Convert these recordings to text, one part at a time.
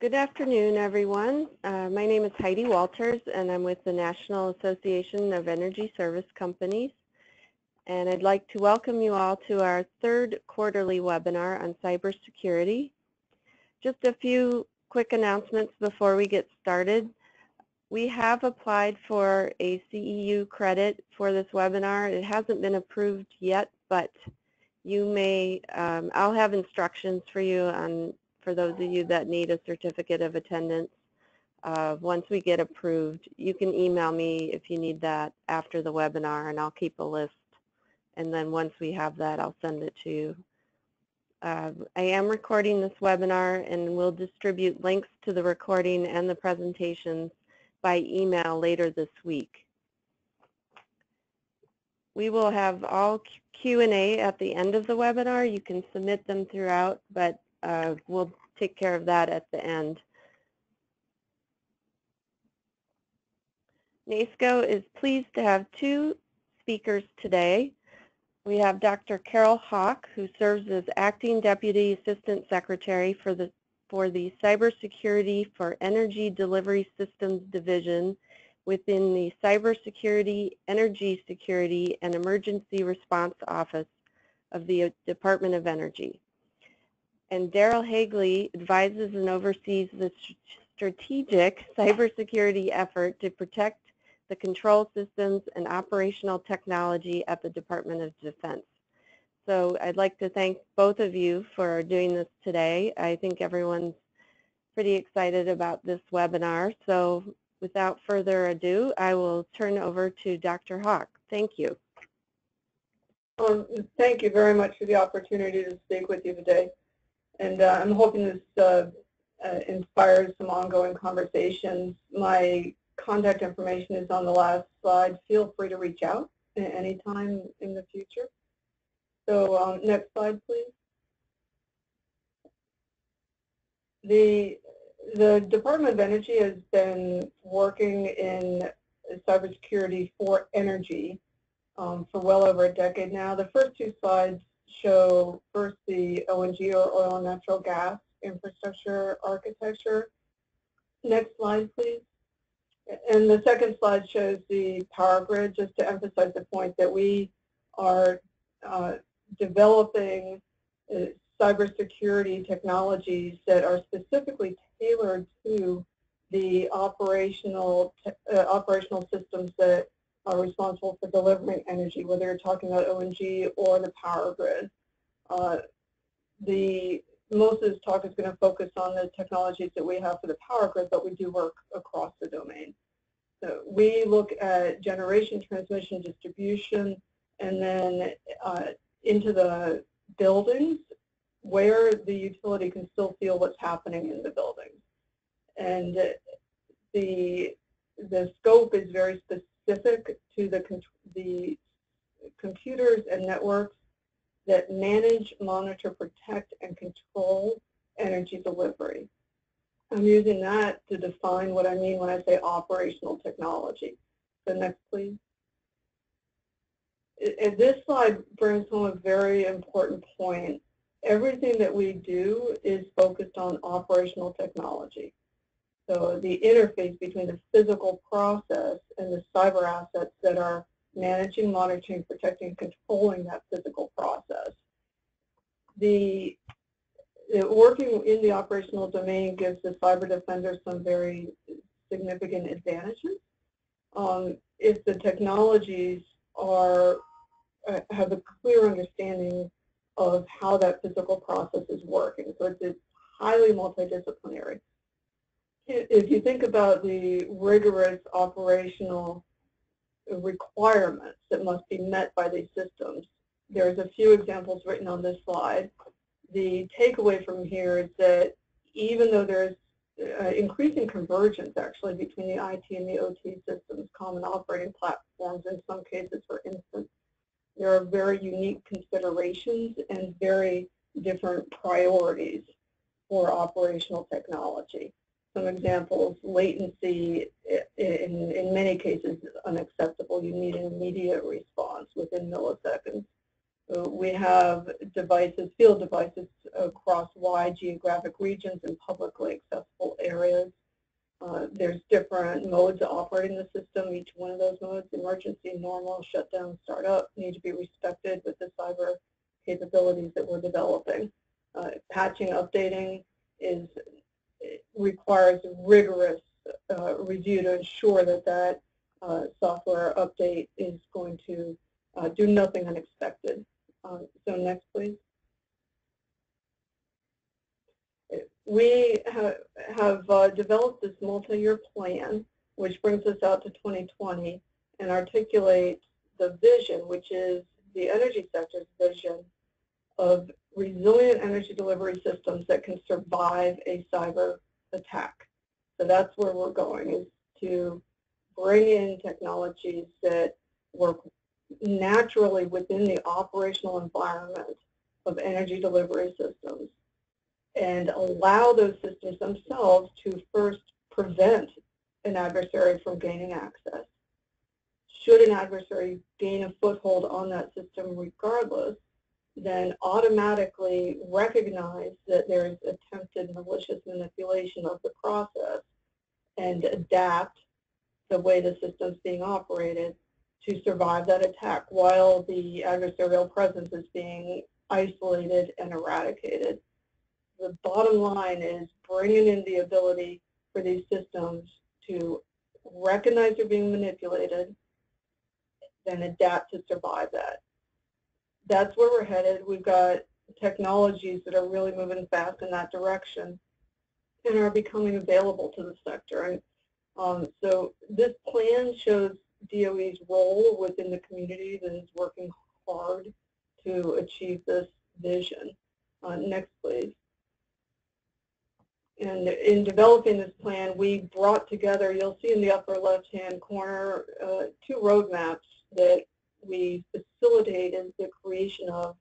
Good afternoon, everyone. My name is Heidi Walters, and I'm with the National Association of Energy Service Companies. And I'd like to welcome you all to our third quarterly webinar on cybersecurity. Just a few quick announcements before we get started. We have applied for a CEU credit for this webinar. It hasn't been approved yet, but you may, I'll have instructions for you for those of you that need a certificate of attendance. Once we get approved, you can email me if you need that after the webinar, and I'll keep a list. And then once we have that, I'll send it to you. I am recording this webinar, and we'll distribute links to the recording and the presentations by email later this week. We will have all Q&A at the end of the webinar. You can submit them throughout, but we'll take care of that at the end. NAESCO is pleased to have two speakers today. We have Dr. Carol Hawk, who serves as Acting Deputy Assistant Secretary for the Cybersecurity for Energy Delivery Systems Division within the Cybersecurity, Energy Security, and Emergency Response Office of the Department of Energy. And Daryl Haegley advises and oversees the strategic cybersecurity effort to protect the control systems and operational technology at the Department of Defense. So I'd like to thank both of you for doing this today. I think everyone's pretty excited about this webinar. So without further ado, I will turn over to Dr. Hawk. Thank you. Thank you very much for the opportunity to speak with you today. And I'm hoping this inspires some ongoing conversations. My contact information is on the last slide. Feel free to reach out at any time in the future. So next slide, please. The Department of Energy has been working in cybersecurity for energy for well over a decade now. The first two slides show first the ONG, or oil and natural gas infrastructure architecture. Next slide, please. And the second slide shows the power grid, just to emphasize the point that we are developing cybersecurity technologies that are specifically tailored to the operational systems that are responsible for delivering energy, whether you're talking about ONG or the power grid. Most of this talk is going to focus on the technologies that we have for the power grid, but we do work across the domain. So we look at generation, transmission, distribution, and then into the buildings where the utility can still feel what's happening in the buildings. And the scope is very specific to the computers and networks that manage, monitor, protect, and control energy delivery. I'm using that to define what I mean when I say operational technology. So next, please. This slide brings home a very important point. Everything that we do is focused on operational technology. So the interface between the physical process and the cyber assets that are managing, monitoring, protecting, controlling that physical process. Working in the operational domain gives the cyber defender some very significant advantages. If the technologies have a clear understanding of how that physical process is working, so it's highly multidisciplinary. If you think about the rigorous operational requirements that must be met by these systems, there's a few examples written on this slide. The takeaway from here is that even though there's increasing convergence actually between the IT and the OT systems, common operating platforms in some cases, for instance, there are very unique considerations and very different priorities for operational technology. Some examples: latency in many cases is unacceptable. You need an immediate response within milliseconds. So we have devices, field devices across wide geographic regions and publicly accessible areas. There's different modes of operating the system. Each one of those modes, emergency, normal, shutdown, startup, need to be respected with the cyber capabilities that we're developing. Patching, updating requires rigorous review to ensure that software update is going to do nothing unexpected. So next, please. We have developed this multi-year plan, which brings us out to 2020 and articulates the vision, which is the energy sector's vision of resilient energy delivery systems that can survive a cyber attack. So that's where we're going, is to bring in technologies that work naturally within the operational environment of energy delivery systems and allow those systems themselves to first prevent an adversary from gaining access. Should an adversary gain a foothold on that system regardless, then automatically recognize that there is attempted malicious manipulation of the process and adapt the way the system's being operated to survive that attack while the adversarial presence is being isolated and eradicated. The bottom line is bringing in the ability for these systems to recognize they're being manipulated, then adapt to survive that. That's where we're headed. We've got technologies that are really moving fast in that direction and are becoming available to the sector. And so this plan shows DOE's role within the community that is working hard to achieve this vision. Next, please. And in developing this plan, we brought together, you'll see in the upper left-hand corner, two roadmaps that we facilitated the creation of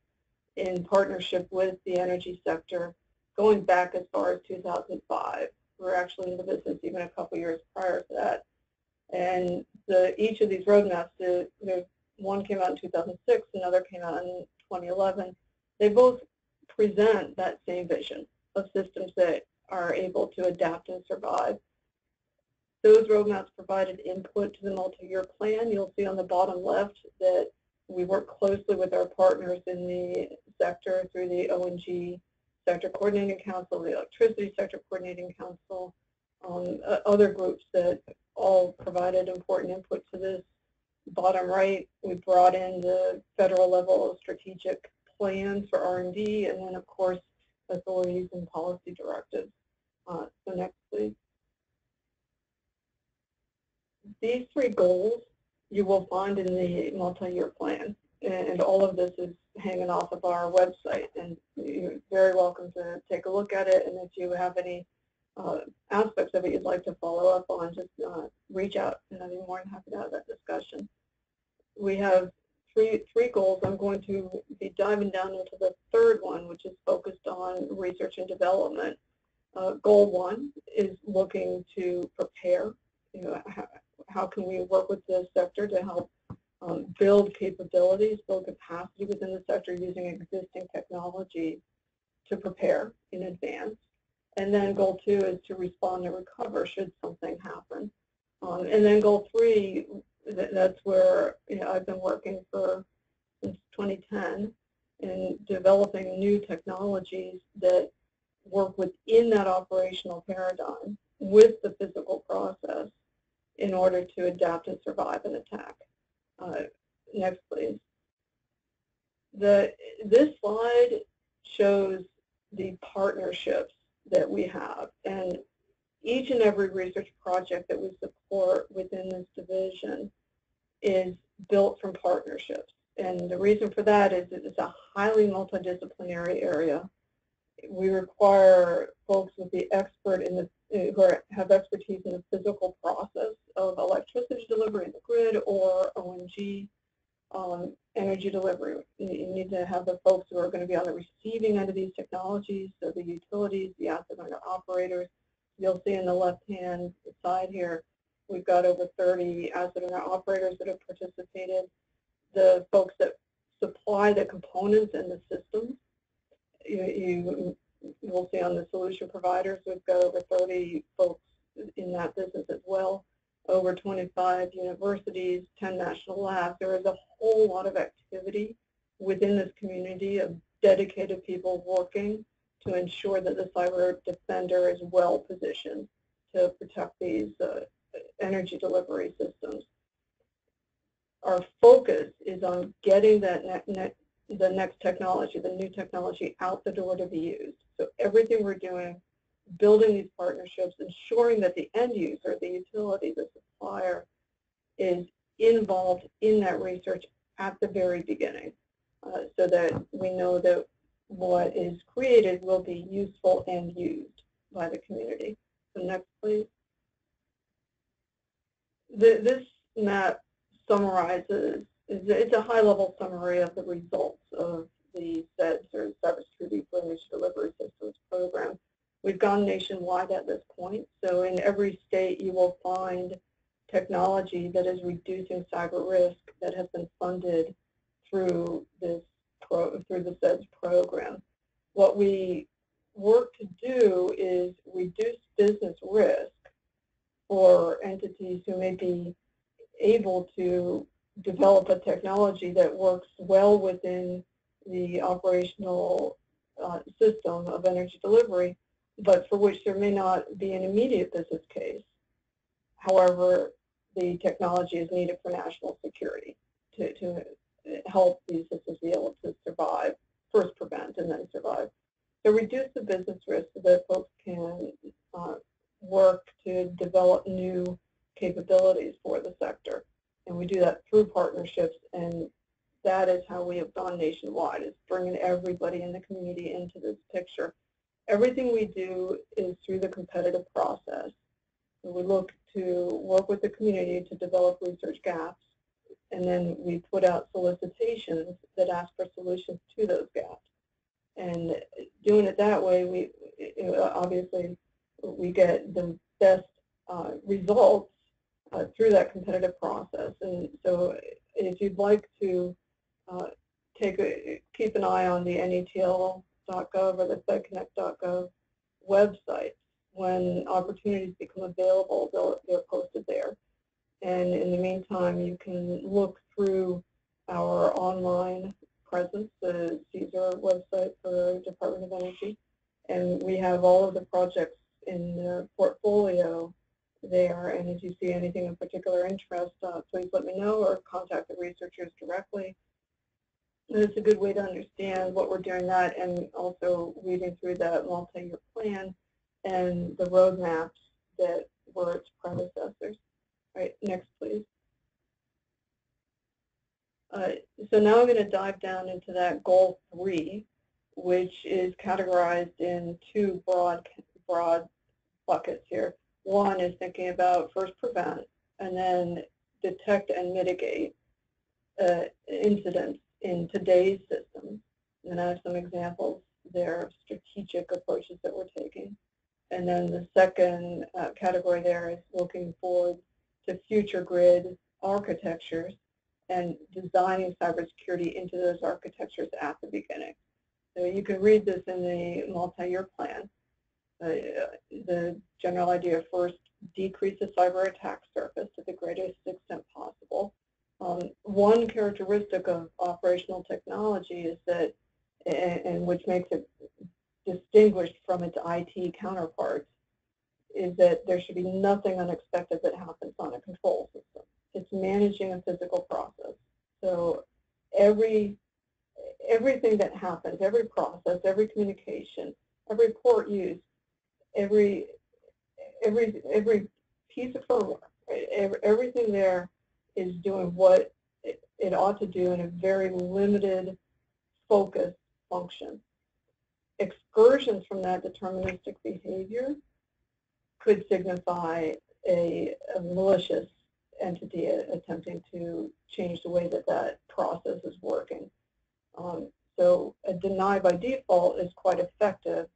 in partnership with the energy sector going back as far as 2005. We're actually in the business even a couple years prior to that. And each of these roadmaps, one came out in 2006, another came out in 2011. They both present that same vision of systems that are able to adapt and survive. Those roadmaps provided input to the multi-year plan. You'll see on the bottom left that we work closely with our partners in the sector through the ONG Sector Coordinating Council, the Electricity Sector Coordinating Council, other groups that all provided important input to this. Bottom right, we brought in the federal level strategic plans for R&D, and then of course authorities and policy directives. So next, please. These three goals you will find in the multi-year plan, and all of this is hanging off of our website, and you're very welcome to take a look at it, and if you have any aspects of it you'd like to follow up on, just reach out, and I'd be more than happy to have that discussion. We have three goals. I'm going to be diving down into the third one, which is focused on research and development. Goal one is looking to prepare. How can we work with the sector to help build capabilities, build capacity within the sector using existing technology to prepare in advance. And then goal two is to respond and recover should something happen. And then goal three, that's where I've been working since 2010 in developing new technologies that work within that operational paradigm with the physical process in order to adapt and survive an attack. Next, please. This slide shows the partnerships that we have, and each and every research project that we support within this division is built from partnerships. And the reason for that is it's a highly multidisciplinary area. We require folks with the who have expertise in the physical process of electricity delivery in the grid or ONG energy delivery. You need to have the folks who are going to be on the receiving end of these technologies, so the utilities, the asset owner operators. You'll see in the left-hand side here, we've got over 30 asset owner operators that have participated, the folks that supply the components and the systems, you will see on the solution providers, we've got over 30 folks in that business as well, over 25 universities, 10 national labs. There is a whole lot of activity within this community of dedicated people working to ensure that the cyber defender is well positioned to protect these energy delivery systems. Our focus is on getting that the next technology, the new technology, out the door to be used. So everything we're doing, building these partnerships, ensuring that the end user, the utility, the supplier, is involved in that research at the very beginning, so that we know that what is created will be useful and used by the community. So next, please. This map summarizes, it's a high-level summary of the results of the CESER, Cybersecurity for Energy Delivery Systems program. We've gone nationwide at this point, so in every state you will find technology that is reducing cyber risk that has been funded through the CESER program. What we work to do is reduce business risk for entities who may be able to develop a technology that works well within the operational system of energy delivery, but for which there may not be an immediate business case. However, the technology is needed for national security to help these systems be able to survive, first prevent and then survive. So reduce the business risk so that folks can work to develop new capabilities for the sector. And we do that through partnerships, and that is how we have gone nationwide, is bringing everybody in the community into this picture. Everything we do is through the competitive process. And we look to work with the community to develop research gaps, and then we put out solicitations that ask for solutions to those gaps. And doing it that way, obviously we get the best results through that competitive process. And so if you'd like to keep an eye on the netl.gov or the fedconnect.gov websites, when opportunities become available, they're posted there. And in the meantime, you can look through our online presence, the CESER website for Department of Energy, and we have all of the projects in the portfolio there. And if you see anything of particular interest, please let me know or contact the researchers directly. And it's a good way to understand what we're doing that, and also reading through the multi-year plan and the roadmaps that were its predecessors. All right, next please. So now I'm going to dive down into that goal 3, which is categorized in 2 broad buckets here. One is thinking about first prevent, and then detect and mitigate incidents in today's systems. And I have some examples there of strategic approaches that we're taking. And then the second category there is looking forward to future grid architectures and designing cybersecurity into those architectures at the beginning. So you can read this in the multi-year plan. The general idea: first, decrease the cyber attack surface to the greatest extent possible. One characteristic of operational technology is that, and which makes it distinguished from its IT counterparts, is that there should be nothing unexpected that happens on a control system. It's managing a physical process. So everything that happens, every process, every communication, every port used, every piece of firmware, everything there is doing what it ought to do in a very limited, focused function. Excursions from that deterministic behavior could signify a malicious entity attempting to change the way that that process is working. So a deny by default is quite effective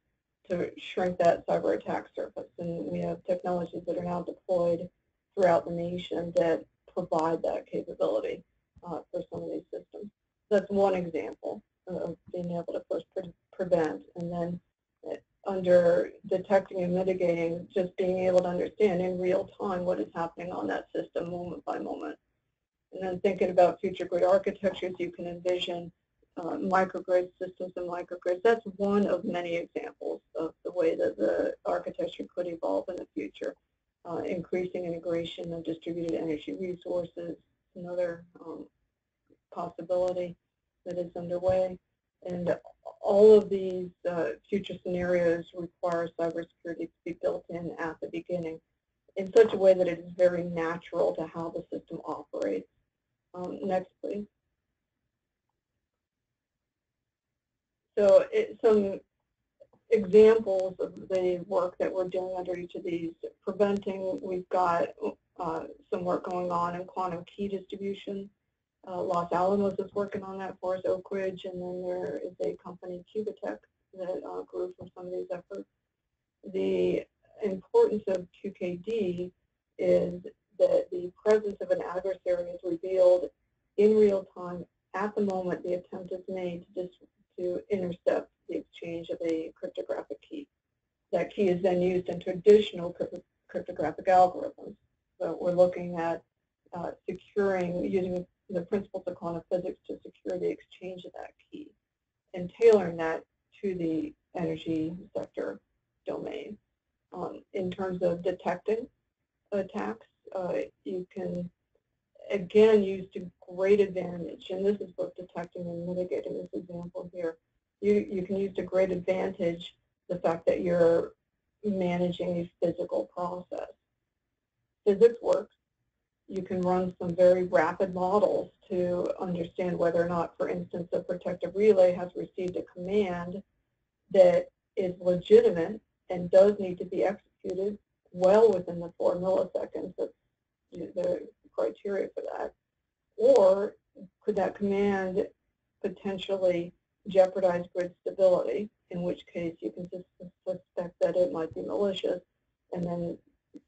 to shrink that cyber attack surface. And we have technologies that are now deployed throughout the nation that provide that capability for some of these systems. That's one example of being able to first prevent, and then under detecting and mitigating, just being able to understand in real time what is happening on that system moment by moment. And then thinking about future grid architectures, you can envision microgrid systems and microgrids. That's one of many examples of the way that the architecture could evolve in the future. Increasing integration of distributed energy resources, another possibility that is underway. And all of these future scenarios require cybersecurity to be built in at the beginning in such a way that it is very natural to how the system operates. Next, please. So some examples of the work that we're doing under each of these. Preventing, we've got some work going on in quantum key distribution. Los Alamos is working on that for us, Oak Ridge, and then there is a company, Cubatech, that grew from some of these efforts. The importance of QKD is that the presence of an adversary is revealed in real time at the moment the attempt is made to intercept the exchange of a cryptographic key. That key is then used in traditional cryptographic algorithms. So we're looking at using the principles of quantum physics to secure the exchange of that key and tailoring that to the energy sector domain. In terms of detecting attacks, you can again use to great advantage, and this is both detecting and mitigating this example here. You can use to great advantage the fact that you're managing a physical process. Physics works. You can run some very rapid models to understand whether or not, for instance, a protective relay has received a command that is legitimate and does need to be executed well within the 4 milliseconds. That's the criteria for that. Or could that command potentially jeopardize grid stability, in which case you can suspect that it might be malicious and then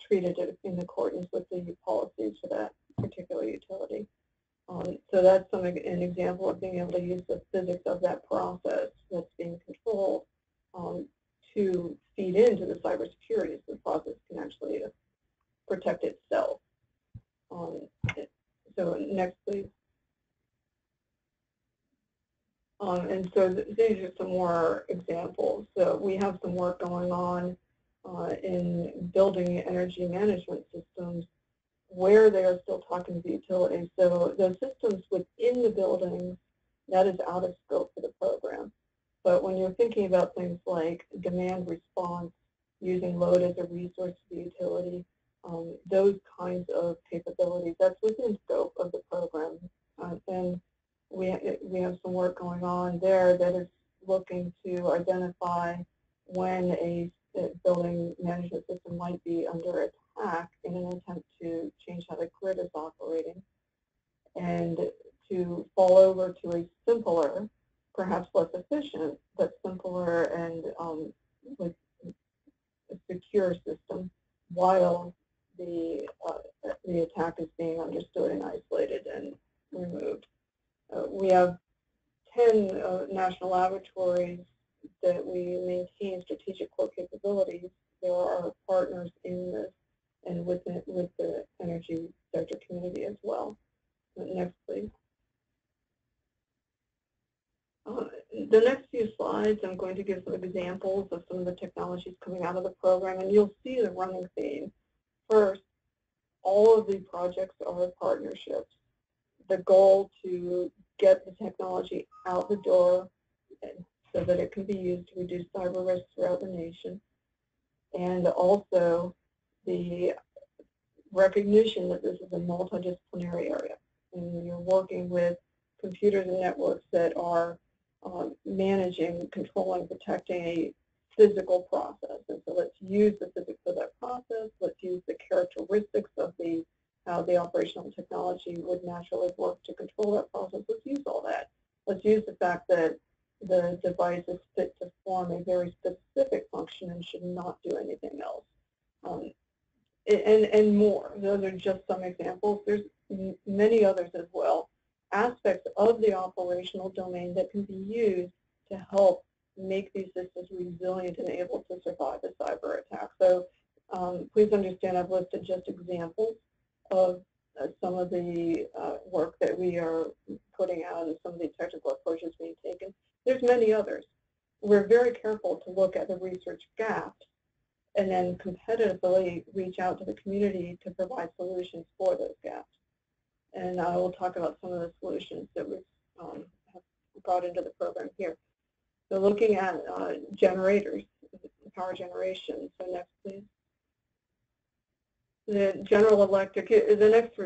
treat it in accordance with the policies for that particular utility. So that's an example of being able to use the physics of that process that's being controlled to feed into the cybersecurity, so the process can actually protect itself. So next, please. And so these are some more examples. So we have some work going on in building energy management systems where they are still talking to the utilities. So the systems within the buildings, that is out of scope for the program. But when you're thinking about things like demand response, using load as a resource for the utility, those kinds of capabilities, that's within scope of the program. And we have some work going on there that is looking to identify when a building management system might be under attack in an attempt to change how the grid is operating, and to fall over to a simpler, perhaps less efficient, but simpler and with a secure system while the attack is being understood and isolated and removed. We have 10 national laboratories that we maintain strategic core capabilities. There are partners in this and with the energy sector community as well. Next, please. The next few slides, I'm going to give some examples of some of the technologies coming out of the program, and you'll see the running theme. First, all of the projects are partnerships. The goal to get the technology out the door so that it can be used to reduce cyber risks throughout the nation, and also the recognition that this is a multidisciplinary area, and you're working with computers and networks that are managing, controlling, protecting a physical process. And so let's use the physics of that process. Let's use the characteristics of how the operational technology would naturally work to control that process. Let's use all that. Let's use the fact that the device is fit to form a very specific function and should not do anything else. And more. Those are just some examples. There's many others as well. Aspects of the operational domain that can be used to help make these systems resilient and able to survive a cyber attack. So please understand I've listed just examples of some of the work that we are putting out and some of the technical approaches being taken. There's many others. We're very careful to look at the research gaps and then competitively reach out to the community to provide solutions for those gaps. And I will talk about some of the solutions that we've have brought into the program here. So looking at generators, power generation. So next, please. The General Electric, the next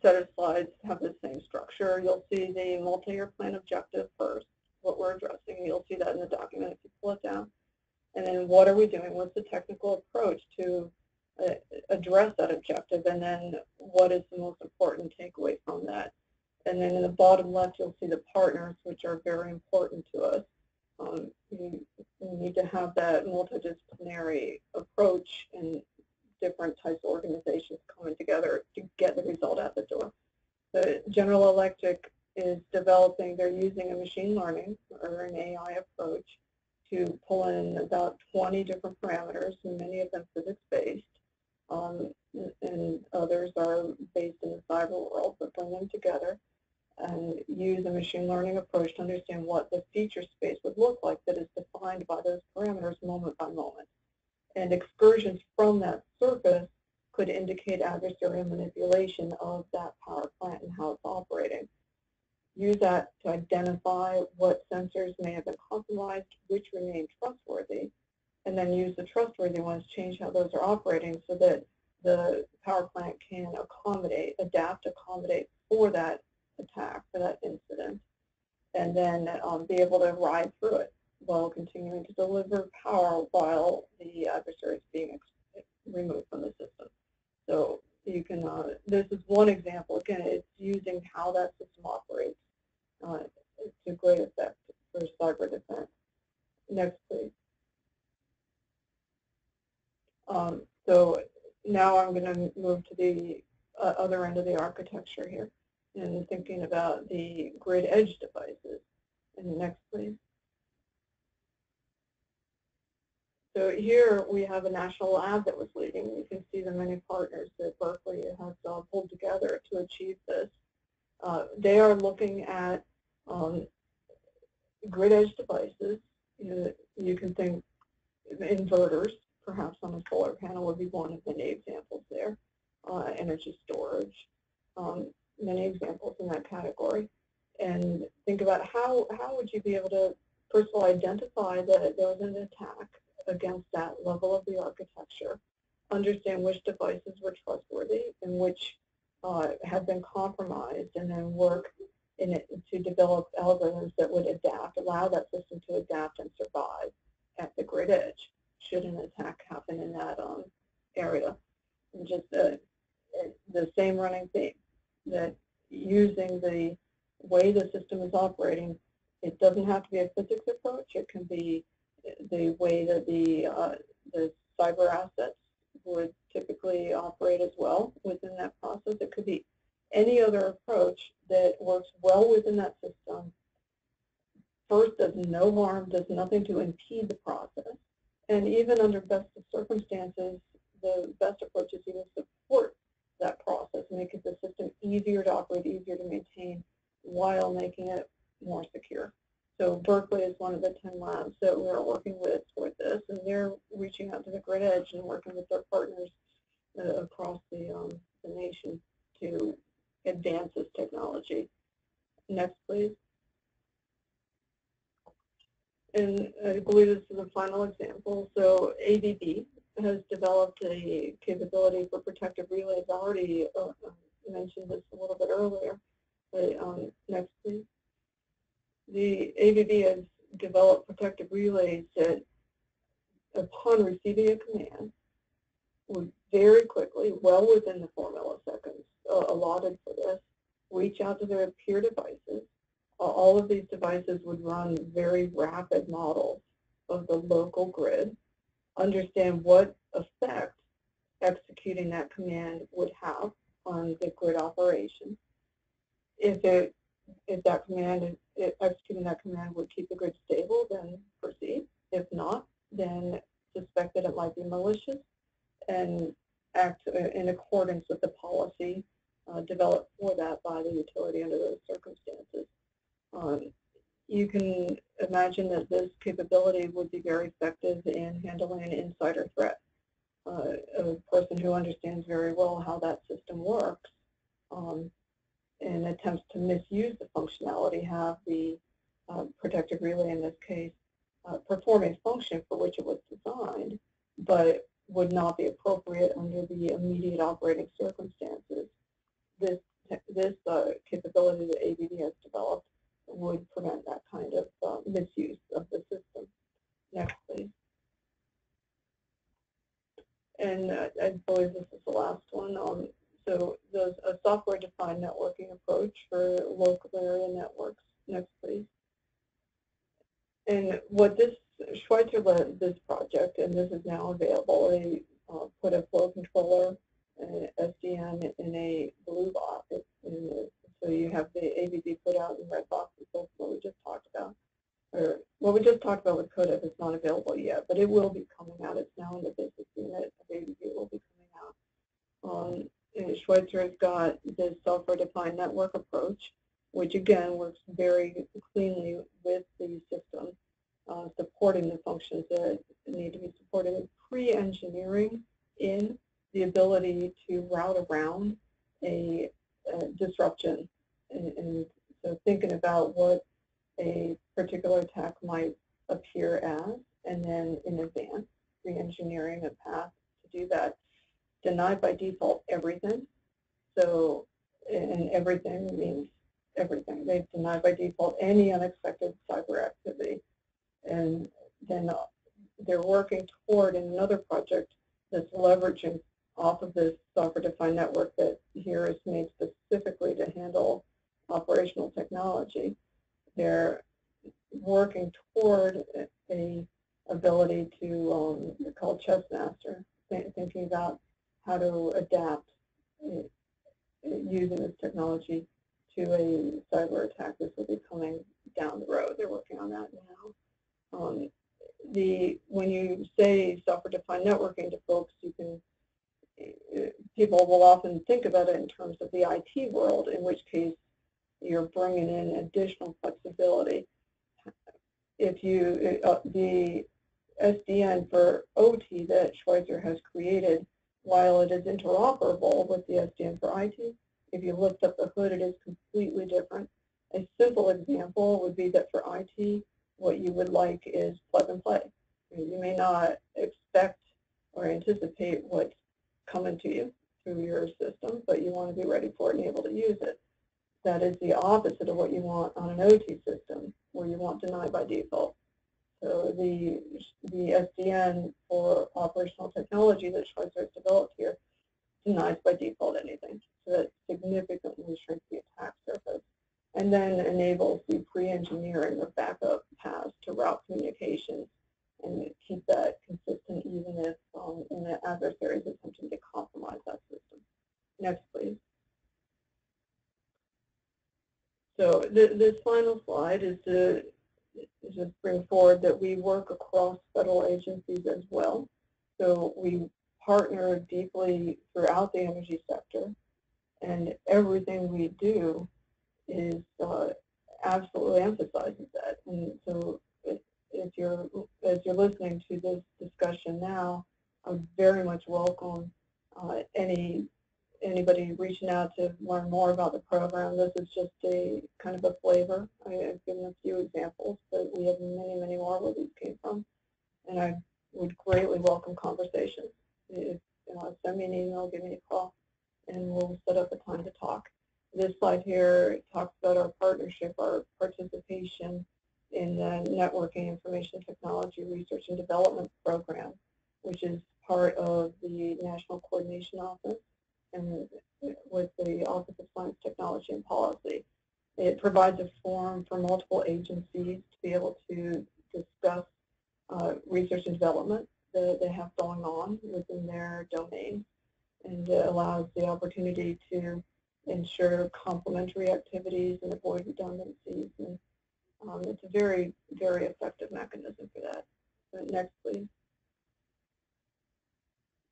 set of slides have the same structure. You'll see the multi-year plan objective first, what we're addressing. You'll see that in the document if you pull it down. And then what are we doing? What's the technical approach to address that objective? And then what is the most important takeaway from that? And then in the bottom left, you'll see the partners, which are very important to us. You need to have that multidisciplinary approach and different types of organizations coming together to get the result out the door. The General Electric is developing, they're using a machine learning or an AI approach to pull in about 20 different parameters, and many of them physics-based, and others are based in the cyber world, but bring them together and use a machine learning approach to understand what the feature space would look like that is defined by those parameters moment by moment. And excursions from that surface could indicate adversarial manipulation of that power plant and how it's operating. Use that to identify what sensors may have been compromised, which remain trustworthy, and then use the trustworthy ones, change how those are operating so that the power plant can adapt, accommodate for that attack, for that incident, and then be able to ride through it while continuing to deliver power while the adversary is being removed from the system. So you can, this is one example. Again, it's using how that system operates to great effect for cyber defense. Next, please. So now I'm going to move to the other end of the architecture here and thinking about the grid edge devices. And next, please. So here we have a national lab that was leading. You can see the many partners that Berkeley has pulled together to achieve this. They are looking at grid edge devices. You can think inverters, perhaps on a solar panel would be one of many examples there. Energy storage, many examples in that category. And think about how would you be able to, first of all, identify that there was an attack against that level of the architecture, understand which devices were trustworthy and which have been compromised, and then work in it to develop algorithms that would allow that system to adapt and survive at the grid edge should an attack happen in that area. And just the same running theme, that using the way the system is operating, it doesn't have to be a physics approach. It can be the way that the cyber assets would typically operate as well within that process. It could be any other approach that works well within that system. First, does no harm, does nothing to impede the process. And even under best of circumstances, the best approach is even support that process, making the system easier to operate, easier to maintain, while making it more secure. So Berkeley is one of the 10 labs that we're working with for this, and they're reaching out to the grid edge and working with their partners across the nation to advance this technology. Next, please. And I believe this is the final example. So ABB has developed a capability for protective relays. I already mentioned this a little bit earlier. But, next, please. The ABB has developed protective relays that, upon receiving a command, would very quickly, well within the 4 milliseconds allotted for this, reach out to their peer devices. All of these devices would run very rapid models of the local grid, understand what effect executing that command would have on the grid operation. If it if that command, if executing that command would keep the grid stable, then proceed. If not, then suspect that it might be malicious and act in accordance with the policy developed for that by the utility under those circumstances. You can imagine that this capability would be very effective in handling an insider threat. A person who understands very well how that system works and attempts to misuse the functionality, have the protective relay in this case perform a function for which it was designed, but would not be appropriate under the immediate operating circumstances. This capability that ABD has developed would prevent that kind of misuse of the system. Next, please. And I believe this is the last one. So there's a software-defined networking approach for local area networks. Next, please. And what this, Schweitzer led this project, and this is now available. They put a flow controller, SDN, in a blue box. So you have the ABD put out in red boxes. That's what we just talked about. Or what we just talked about with CODIP is not available yet, but it will be coming out. It's now in the business unit of ABD. It will be coming out. And Schweitzer has got this software-defined network approach, which again works very cleanly with the system, supporting the functions that need to be supported, pre-engineering in the ability to route around a disruption. And so thinking about what a particular attack might appear as, and then in advance, re-engineering a path to do that. Denied by default everything. So, and everything means everything. They've denied by default any unexpected cyber activity. And then they're working toward in another project that's leveraging off of this software-defined network that here is made specifically to handle operational technology. They're working toward a ability to, they're called chess master, thinking about how to adapt using this technology to a cyber attack. This will be coming down the road. They're working on that now. When you say software-defined networking to folks, you can, people will often think about it in terms of the IT world, in which case you're bringing in additional flexibility. If you, the SDN for OT that Schweitzer has created, while it is interoperable with the SDN for IT, if you lift up the hood, it is completely different. A simple example would be that for IT, what you would like is plug and play. You may not expect or anticipate what's coming to you through your system, but you want to be ready for it and able to use it. That is the opposite of what you want on an OT system, where you want denied by default. So the SDN for operational technology that Schweitzer has developed here denies by default anything. So that significantly shrinks the attack surface, and then enables the pre-engineering of backup paths to route communications and keep that consistent even if an adversary is attempting to compromise that system. Next, please. So this final slide is to just bring forward that we work across federal agencies as well. So we partner deeply throughout the energy sector, and everything we do is absolutely emphasizes that. And so as you're listening to this discussion now, I would very much welcome anybody reaching out to learn more about the program. This is just a kind of a flavor. I've given a few examples, but we have many, many more where these came from. And I would greatly welcome conversations. If, send me an email, give me a call, and we'll set up a time to talk. This slide here talks about our partnership, our participation in the Networking Information Technology Research and Development Program, which is part of the National Coordination Office and with the Office of Science, Technology, and Policy. It provides a forum for multiple agencies to be able to discuss research and development that they have going on within their domain, and allows the opportunity to ensure complementary activities and avoid redundancies. And it's a very, very effective mechanism for that. Next, please.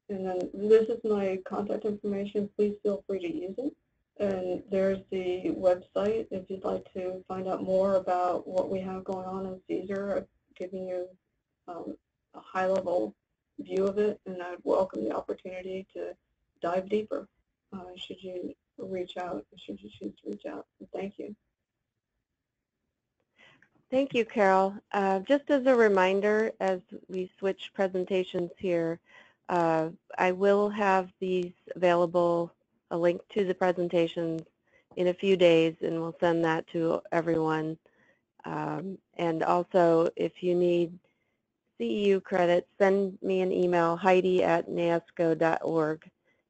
And then this is my contact information. Please feel free to use it. And there's the website if you'd like to find out more about what we have going on in CESER. I've given you a high-level view of it, and I'd welcome the opportunity to dive deeper should you reach out, should you choose to reach out. And thank you. Thank you, Carol. Just as a reminder, as we switch presentations here, I will have these available, a link to the presentations in a few days, and we'll send that to everyone. And also, if you need CEU credits, send me an email, heidi@nasco.org,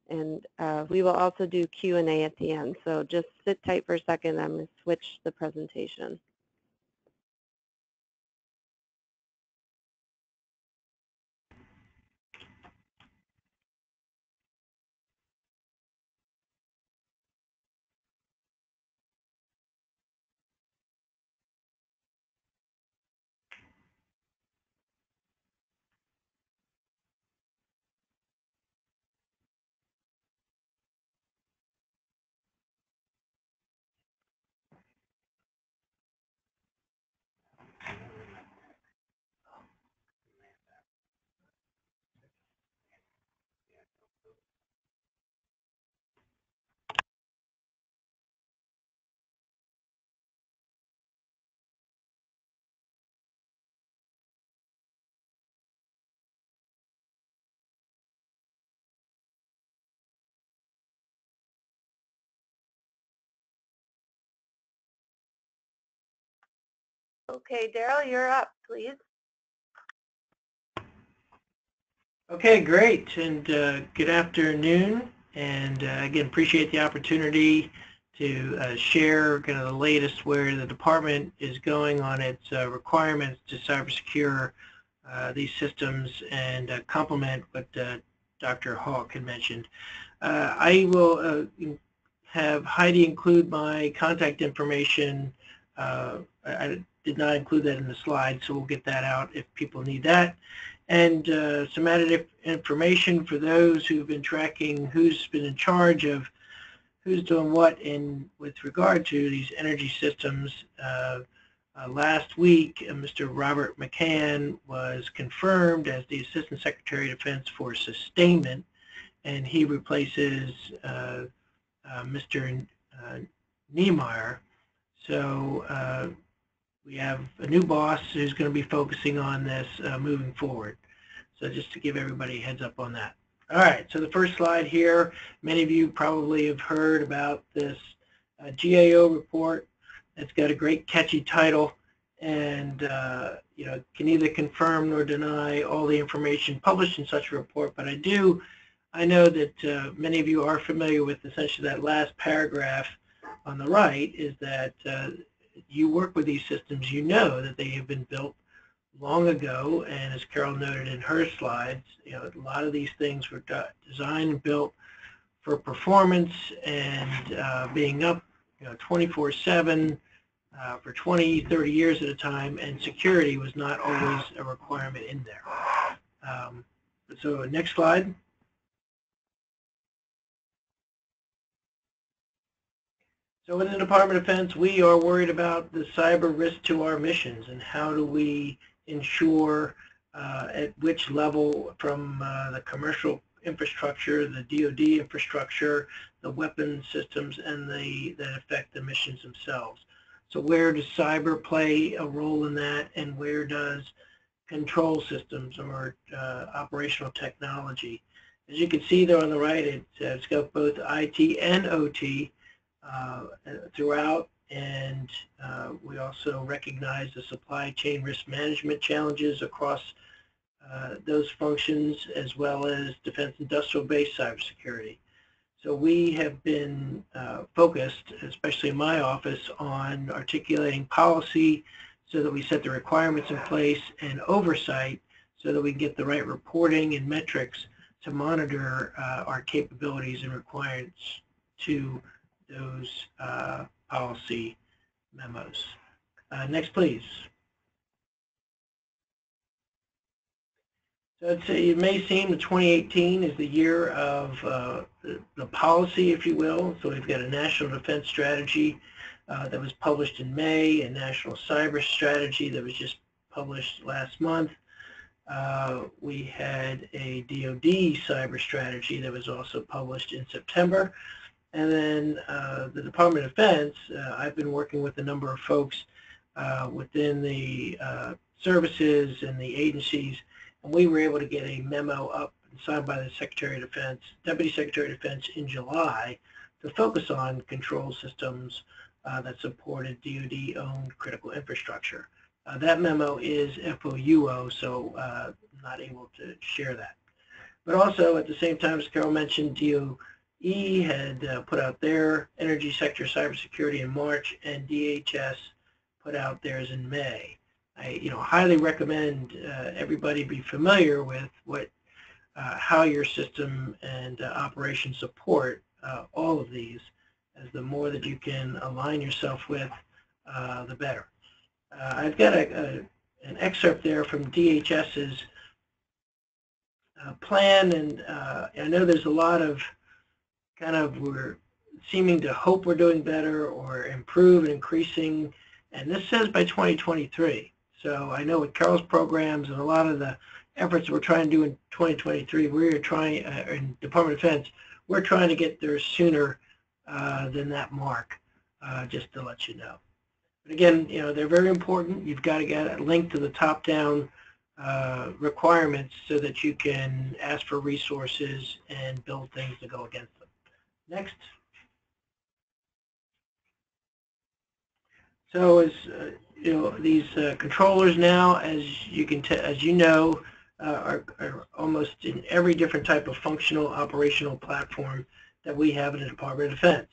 and we will also do Q&A at the end. So just sit tight for a second. I'm going to switch the presentation. Okay, Daryl, you're up, please. Okay, great, and good afternoon, and again, appreciate the opportunity to share kind of the latest where the department is going on its requirements to cybersecure these systems and complement what Dr. Hawk had mentioned. I will have Heidi include my contact information. I did not include that in the slide, so we'll get that out if people need that. And some added information for those who've been tracking who's been in charge of who's doing what with regard to these energy systems. Last week, Mr. Robert McCann was confirmed as the Assistant Secretary of Defense for Sustainment, and he replaces Mr. Niemeyer. So we have a new boss who's going to be focusing on this moving forward. So just to give everybody a heads up on that. All right, so the first slide here, many of you probably have heard about this GAO report. It's got a great catchy title, and you know, can neither confirm nor deny all the information published in such a report, but I know that many of you are familiar with essentially that last paragraph on the right, is that you work with these systems, you know that they have been built long ago, and as Carol noted in her slides, you know, a lot of these things were designed and built for performance and being up, you know, 24/7 for 20, 30 years at a time, and security was not always a requirement in there. So next slide. So in the Department of Defense, we are worried about the cyber risk to our missions, and how do we ensure at which level from the commercial infrastructure, the DoD infrastructure, the weapon systems, and that affect the missions themselves. So where does cyber play a role in that, and where does control systems or operational technology? As you can see there on the right, it's got both IT and OT throughout, and we also recognize the supply chain risk management challenges across those functions, as well as defense industrial base cybersecurity. So we have been focused, especially in my office, on articulating policy so that we set the requirements in place, and oversight so that we get the right reporting and metrics to monitor our capabilities and requirements to those policy memos. Next, please. So it may seem that 2018 is the year of the policy, if you will. So we've got a national defense strategy that was published in May, a national cyber strategy that was just published last month. We had a DoD cyber strategy that was also published in September. And then the Department of Defense, I've been working with a number of folks within the services and the agencies, and we were able to get a memo up and signed by the Secretary of Defense, Deputy Secretary of Defense in July to focus on control systems that supported DoD-owned critical infrastructure. That memo is FOUO, so I'm not able to share that. But also, at the same time, as Carol mentioned, DOE had put out their energy sector cybersecurity in March, and DHS put out theirs in May. I highly recommend everybody be familiar with how your system and operations support all of these, as the more that you can align yourself with, the better. I've got an excerpt there from DHS's plan, and I know there's a lot of we're seeming to hope we're doing better or improve and increasing, and this says by 2023. So I know with Carol's programs and a lot of the efforts we're trying to do in 2023, we're trying, in Department of Defense, we're trying to get there sooner than that mark, just to let you know. But again, they're very important. You've got to get a link to the top-down requirements so that you can ask for resources and build things to go against them. Next. So as these controllers now, as you know, are almost in every different type of functional operational platform that we have in the Department of Defense.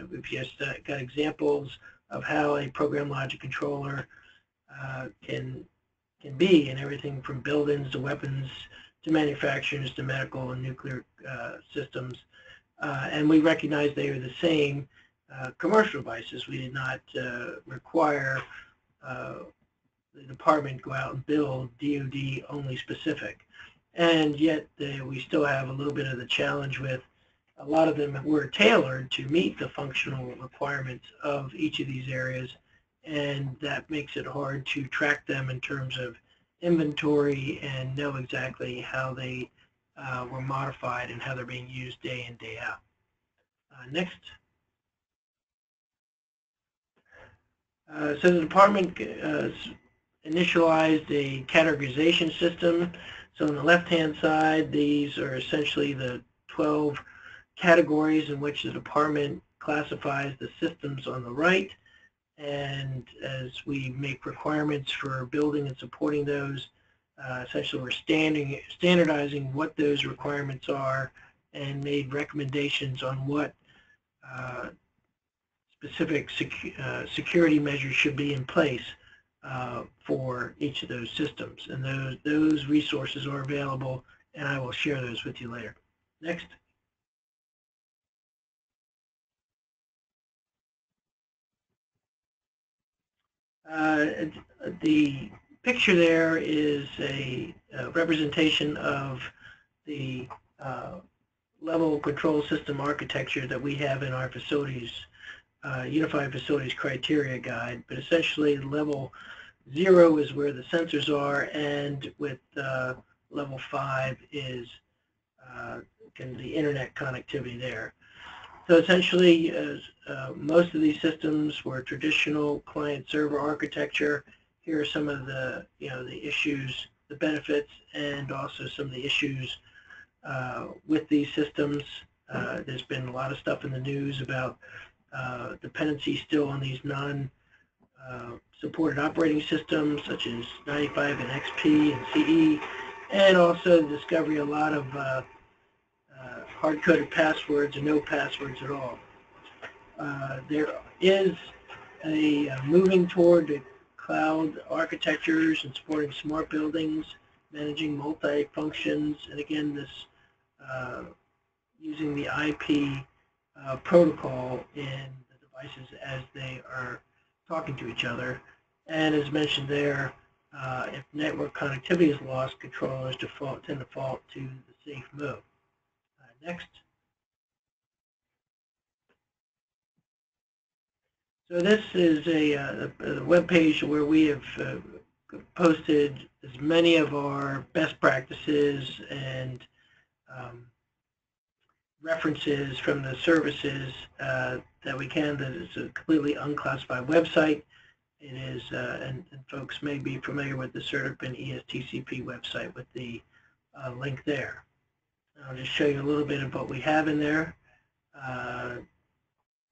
We've just got examples of how a program logic controller can be in everything from buildings to weapons to manufacturers to medical and nuclear systems. And we recognize they are the same commercial devices. We did not require the department go out and build DoD only specific. And yet we still have a little bit of the challenge with a lot of them were tailored to meet the functional requirements of each of these areas, and that makes it hard to track them in terms of inventory and know exactly how they were modified and how they're being used day in, day out. Next. So the department initialized a categorization system. So on the left-hand side, these are essentially the 12 categories in which the department classifies the systems on the right. And as we make requirements for building and supporting those, essentially we're standardizing what those requirements are and made recommendations on what specific security measures should be in place for each of those systems. And those resources are available, and I will share those with you later. Next. The picture there is a representation of the level control system architecture that we have in our facilities, Unified Facilities Criteria Guide. But essentially, level 0 is where the sensors are, and with level 5 is the internet connectivity there. So essentially, most of these systems were traditional client-server architecture. Here are some of the the issues, the benefits, and also some of the issues with these systems. There's been a lot of stuff in the news about dependency still on these non-supported operating systems such as 95 and XP and CE, and also the discovery of a lot of hard-coded passwords and no passwords at all. There is a moving toward the cloud architectures and supporting smart buildings, managing multi-functions, and again, this using the IP protocol in the devices as they are talking to each other. And as mentioned there, if network connectivity is lost, controllers tend to default to the safe mode. Next. So this is a web page where we have posted as many of our best practices and references from the services that we can. That is a completely unclassified website. It is, and folks may be familiar with the CERTIP and ESTCP website with the link there. I'll just show you a little bit of what we have in there.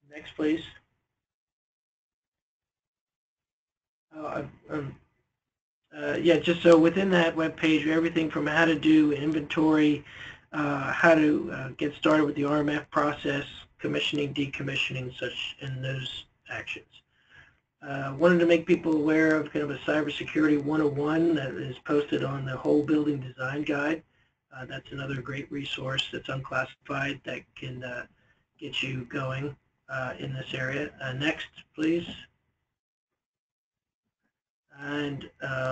Next, please. Yeah, just so within that web page, everything from how to do inventory, how to get started with the RMF process, commissioning, decommissioning, such in those actions. Wanted to make people aware of kind of a Cybersecurity 101 that is posted on the whole building design guide. That's another great resource that's unclassified that can get you going in this area. Next, please. And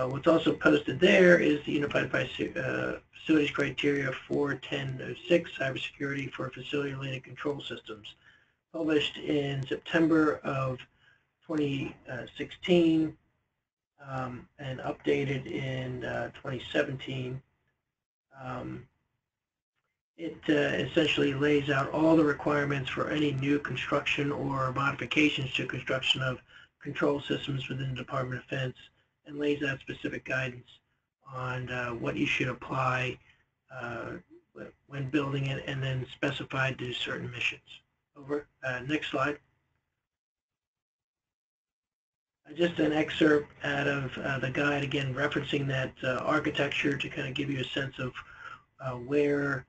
what's also posted there is the Unified Facilities Criteria 41006, Cybersecurity for Facility-Related Control Systems, published in September of 2016 and updated in 2017. It essentially lays out all the requirements for any new construction or modifications to construction of control systems within the Department of Defense, and lays out specific guidance on what you should apply when building it, and then specified to certain missions. Over. Next slide. Just an excerpt out of the guide, again referencing that architecture to kind of give you a sense of where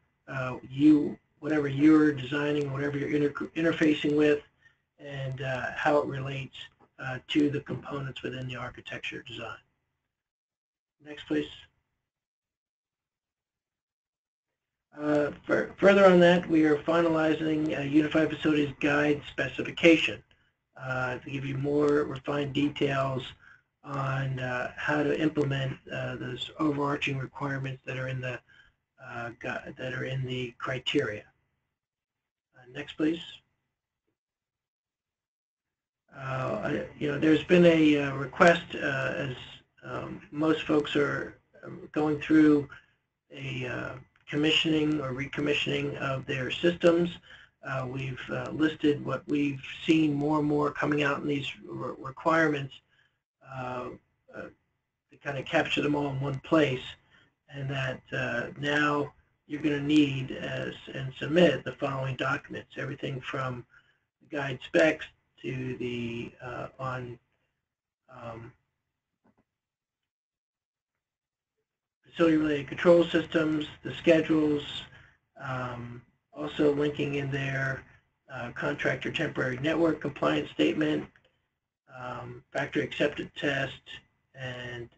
whatever you're designing, whatever you're interfacing with, and how it relates to the components within the architecture design. Next, please. Further on that, we are finalizing a Unified Facilities Guide specification to give you more refined details on how to implement those overarching requirements that are in the criteria. Next, please. There's been a request as most folks are going through a commissioning or recommissioning of their systems. We've listed what we've seen more and more coming out in these requirements to kind of capture them all in one place, and that now you're going to need and submit the following documents, everything from the guide specs to the facility-related control systems, the schedules, also linking in there contractor temporary network compliance statement, factory accepted test, and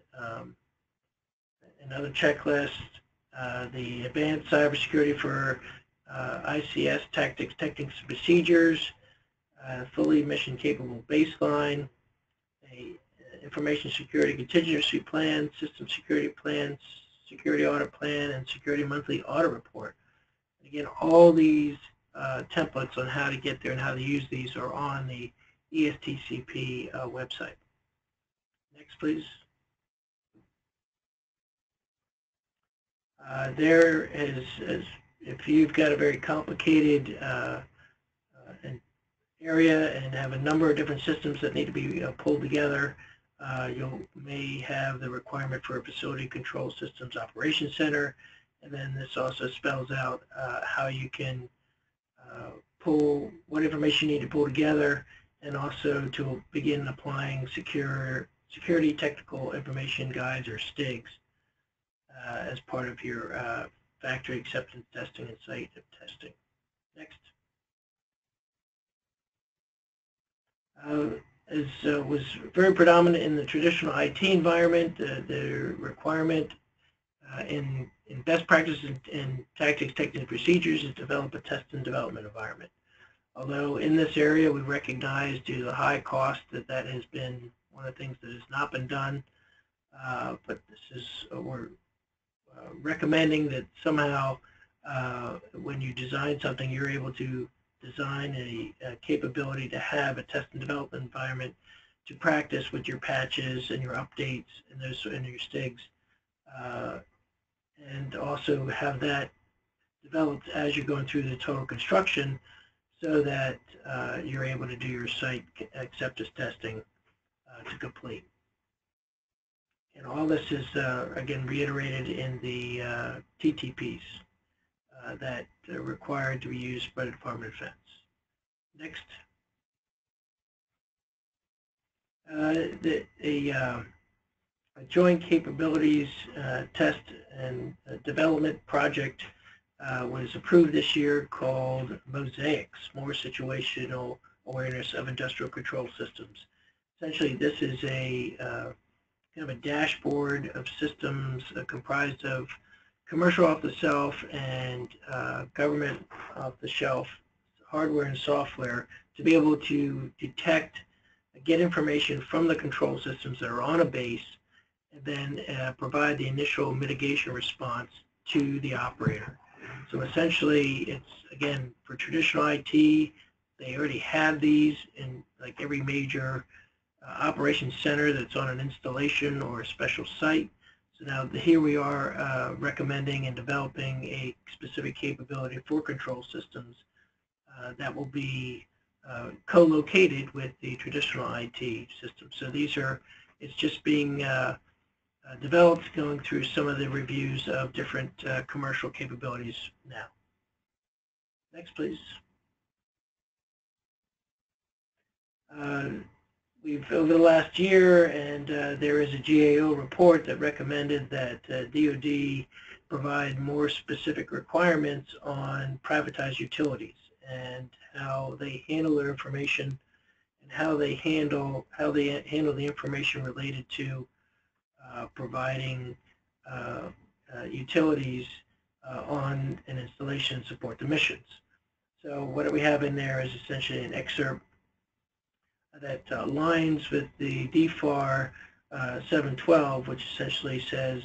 another checklist, the advanced cybersecurity for ICS tactics, techniques, and procedures, fully mission capable baseline, a information security contingency plan, system security plan, security audit plan, and security monthly audit report. Again, all these templates on how to get there and how to use these are on the ESTCP website. Next, please. There is, if you've got a very complicated area and have a number of different systems that need to be pulled together, you may have the requirement for a Facility Control Systems Operations Center, and then this also spells out how you can pull what information you need to pull together, and also to begin applying security technical information guides or STIGs as part of your factory acceptance testing and site testing. Next. As was very predominant in the traditional IT environment, the requirement in best practices and tactics, techniques, and procedures is develop a test and development environment. Although in this area we recognize due to the high cost that has been one of the things that has not been done, but this is, we're recommending that somehow when you design something, you're able to design a capability to have a test and development environment to practice with your patches and your updates and those and your STIGs, and also have that developed as you're going through the total construction, so that you're able to do your site acceptance testing to complete. And all this is, again, reiterated in the TTPs that are required to be used by the Department of Defense. Next. A joint capabilities test and development project was approved this year called MOSAICS, More Situational Awareness of Industrial Control Systems. Essentially, this is a kind of a dashboard of systems comprised of commercial off-the-shelf and government off-the-shelf hardware and software to be able to detect, get information from the control systems that are on a base, and then provide the initial mitigation response to the operator. So essentially, it's, again, for traditional IT, they already have these in like every major operations center that's on an installation or a special site. So now here we are recommending and developing a specific capability for control systems that will be co-located with the traditional IT system. So these are, it's just being developed, going through some of the reviews of different commercial capabilities now. Next, please. We've, over the last year, and there is a GAO report that recommended that DoD provide more specific requirements on privatized utilities and how they handle their information and how they handle the information related to providing utilities on an installation and support the missions. So what we have in there is essentially an excerpt that aligns with the DFAR 712, which essentially says,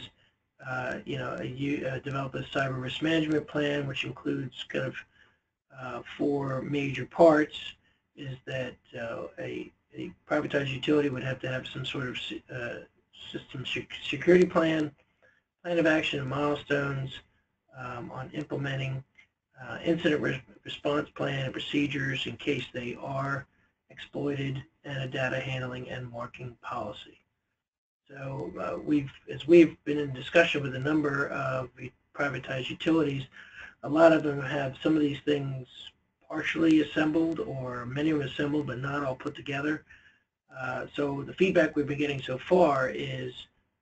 develop a cyber risk management plan, which includes kind of 4 major parts. Is that a privatized utility would have to have some sort of system security plan of action and milestones on implementing incident response plan and procedures in case they are exploited, and a data handling and marking policy. So as we've been in discussion with a number of privatized utilities, a lot of them have some of these things partially assembled or many of them assembled but not all put together. So the feedback we've been getting so far is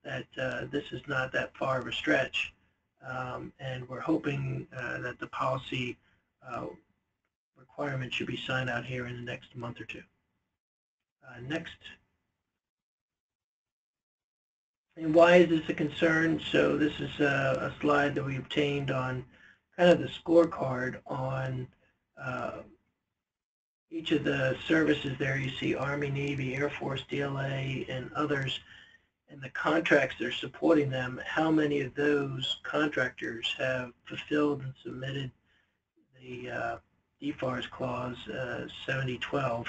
that this is not that far of a stretch, and we're hoping that the policy requirement should be signed out here in the next month or two. Next. And why is this a concern? So this is a slide that we obtained on kind of the scorecard on each of the services there. You see Army, Navy, Air Force, DLA, and others, and the contracts that are supporting them. How many of those contractors have fulfilled and submitted the DFAR's clause 7012,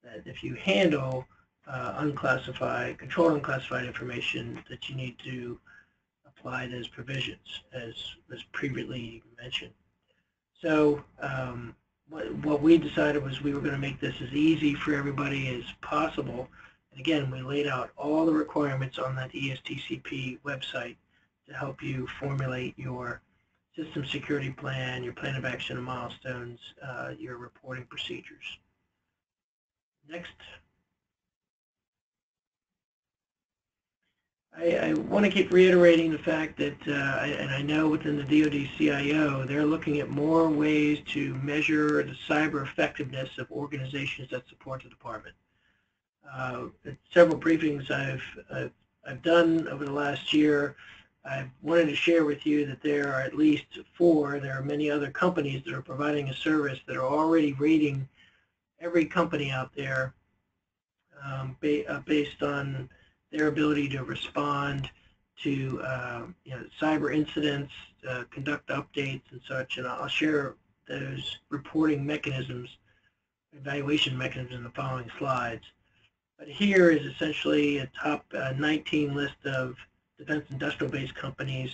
that if you handle unclassified, controlled unclassified information, that you need to apply those provisions, as was previously mentioned. So what we decided was we were going to make this as easy for everybody as possible. And again, we laid out all the requirements on that ESTCP website to help you formulate your system security plan, your plan of action and milestones, your reporting procedures. Next. I want to keep reiterating the fact that, and I know within the DoD CIO, they're looking at more ways to measure the cyber effectiveness of organizations that support the department. At several briefings I've done over the last year, I wanted to share with you that there are at least 4. There are many other companies that are providing a service that are already rating every company out there based on their ability to respond to cyber incidents, conduct updates and such. And I'll share those reporting mechanisms, evaluation mechanisms in the following slides. But here is essentially a top 19 list of defense industrial-based companies,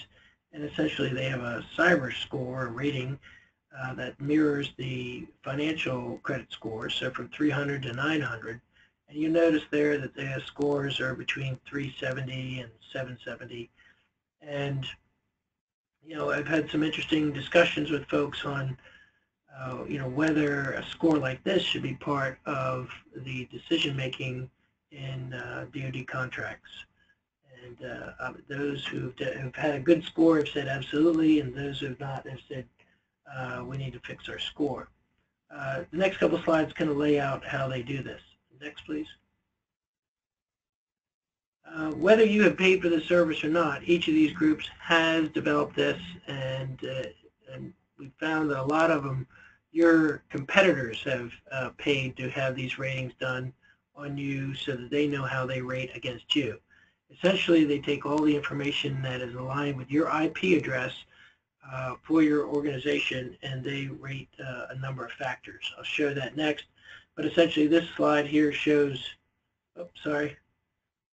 and essentially they have a cyber score, a rating, that mirrors the financial credit scores, so from 300 to 900. And you notice there that the scores are between 370 and 770. And, I've had some interesting discussions with folks on, whether a score like this should be part of the decision-making in DoD contracts. And those who've had a good score have said absolutely, and those who have not have said we need to fix our score. The next couple slides kind of lay out how they do this. Next, please. Whether you have paid for the service or not, each of these groups has developed this, and we found that a lot of them, your competitors have paid to have these ratings done on you so that they know how they rate against you. Essentially, they take all the information that is aligned with your IP address for your organization, and they rate a number of factors. I'll show that next. But essentially, this slide here shows, oops, sorry,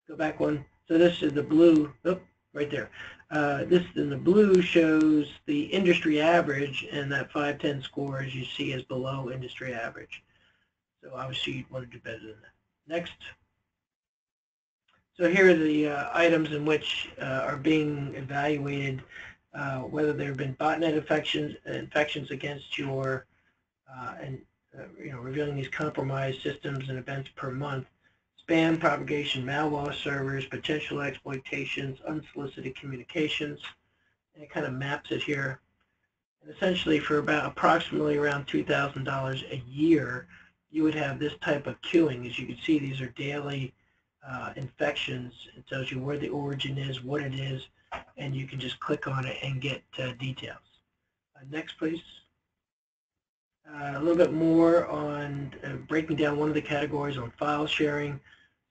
go back one. So this is the blue, right there. This in the blue shows the industry average, and that 510 score, as you see, is below industry average. So obviously, you'd want to do better than that. Next. So here are the items in which are being evaluated, whether there have been botnet infections against your, revealing these compromised systems and events per month, spam propagation, malware servers, potential exploitations, unsolicited communications, and it kind of maps it here. And essentially, for approximately around $2,000 a year, you would have this type of queuing. As you can see, these are daily infections. It tells you where the origin is, what it is, and you can just click on it and get details. Next, please. A little bit more on breaking down one of the categories on file sharing.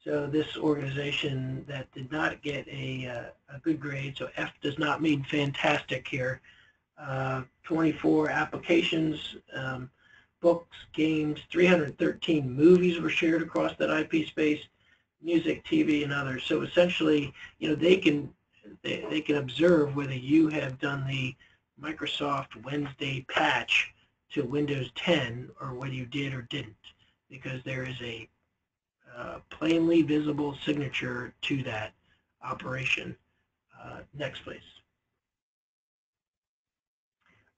So this organization that did not get a good grade, so F does not mean fantastic here. 24 applications, books, games, 313 movies were shared across that IP space, music, TV, and others. So essentially, they can observe whether you have done the Microsoft Wednesday patch to Windows 10 or whether you did or didn't, because there is a plainly visible signature to that operation. Next, please.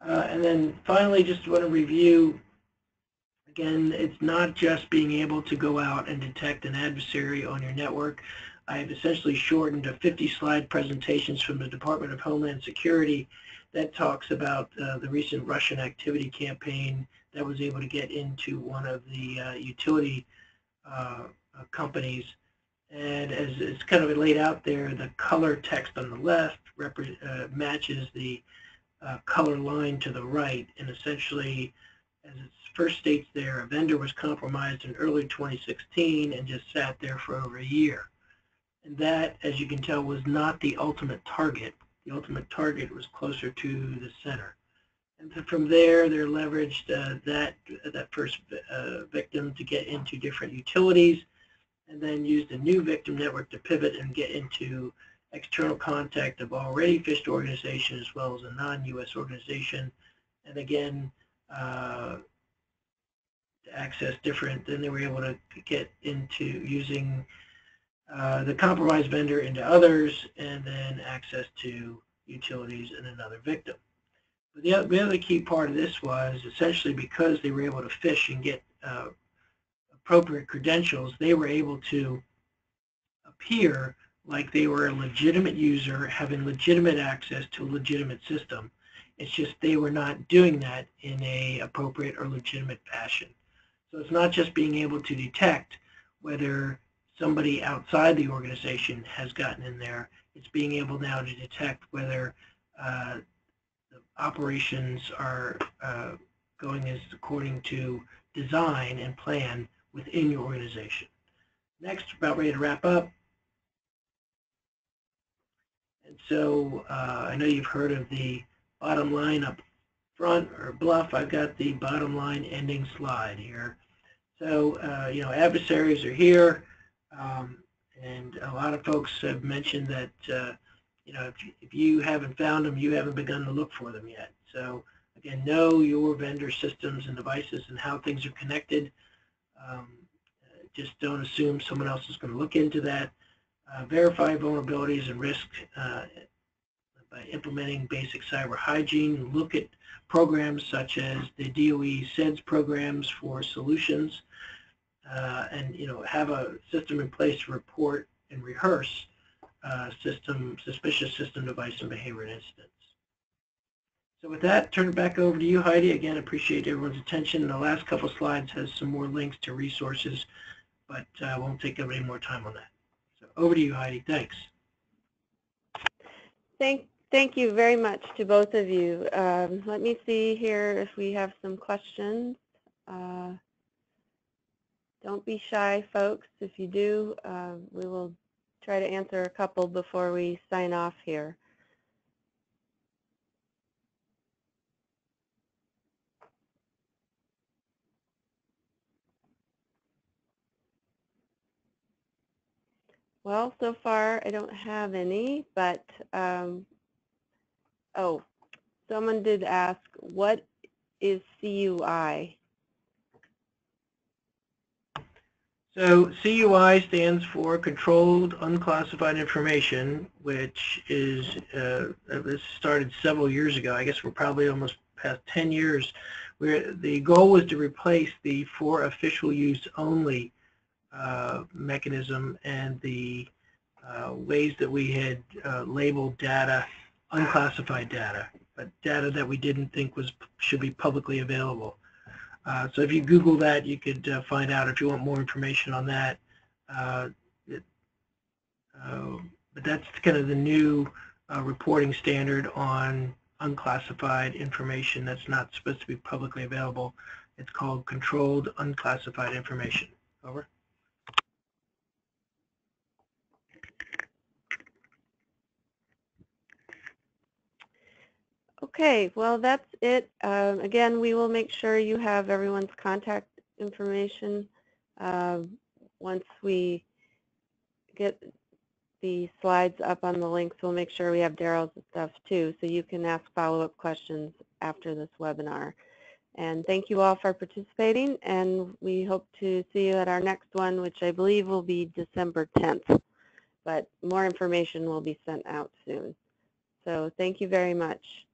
And then finally, just want to review, again, it's not just being able to go out and detect an adversary on your network. I've essentially shortened a 50-slide presentations from the Department of Homeland Security that talks about the recent Russian activity campaign that was able to get into one of the utility companies. And as it's kind of laid out there, the color text on the left matches the color line to the right. And essentially, as it first states there, a vendor was compromised in early 2016 and just sat there for over a year. And that, as you can tell, was not the ultimate target. The ultimate target was closer to the center. And from there, they're leveraged that first victim to get into different utilities, and then used a new victim network to pivot and get into external contact of already phished organization as well as a non-U.S. organization. And again, to access different, then they were able to get into using the compromised vendor into others, and then access to utilities and another victim. But the other key part of this was essentially because they were able to phish and get appropriate credentials, they were able to appear like they were a legitimate user having legitimate access to a legitimate system. It's just they were not doing that in a appropriate or legitimate fashion. So it's not just being able to detect whether somebody outside the organization has gotten in there. it's being able now to detect whether the operations are going as according to design and plan within your organization. Next, about ready to wrap up. And so I know you've heard of the bottom line up front or bluff. I've got the bottom line ending slide here. So, you know, adversaries are here, and a lot of folks have mentioned that, you know, if you haven't found them, you haven't begun to look for them yet. So, again, know your vendor systems and devices and how things are connected. Just don't assume someone else is going to look into that. Verify vulnerabilities and risk by implementing basic cyber hygiene. Look at programs such as the DOE SEDS programs for solutions, and you know, have a system in place to report and rehearse suspicious system, device, and behavior incidents. So with that, turn it back over to you, Heidi. Again, appreciate everyone's attention. The last couple slides has some more links to resources, but I won't take up any more time on that. So over to you, Heidi. Thanks. Thank you very much to both of you. Let me see here if we have some questions. Don't be shy, folks. If you do, we will try to answer a couple before we sign off here. Well, so far I don't have any, but oh, someone did ask, what is CUI? So CUI stands for Controlled Unclassified Information, which is, this started several years ago. I guess we're probably almost past 10 years, where the goal was to replace the for official use only mechanism and the ways that we had labeled data, unclassified data, but data that we didn't think should be publicly available. So if you Google that, you could find out if you want more information on that. But that's kind of the new reporting standard on unclassified information that's not supposed to be publicly available. It's called Controlled Unclassified Information. Over. Okay, well, that's it. Again, we will make sure you have everyone's contact information once we get the slides up on the links. We'll make sure we have Daryl's stuff too, so you can ask follow-up questions after this webinar. And thank you all for participating, and we hope to see you at our next one, which I believe will be December 10th. But more information will be sent out soon. So thank you very much.